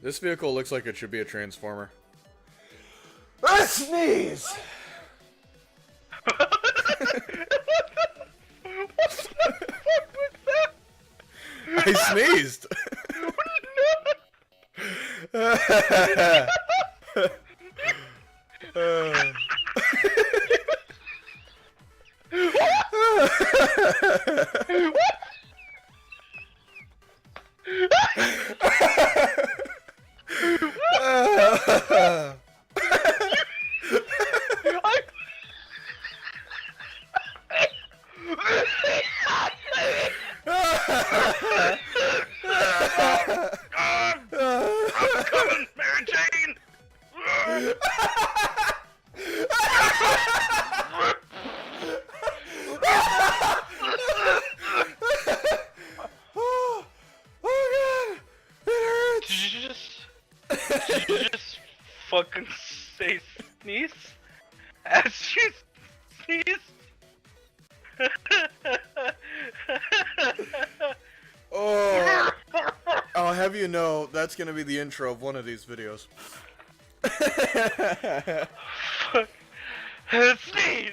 This vehicle looks like it should be a transformer. I sneeze! What the fuck was that? I sneezed. I'm coming, Mary Jane! Did you just fucking say sneeze? As you sneeze? Oh, I'll have you know, that's gonna be the intro of one of these videos. Fuck. Sneeze!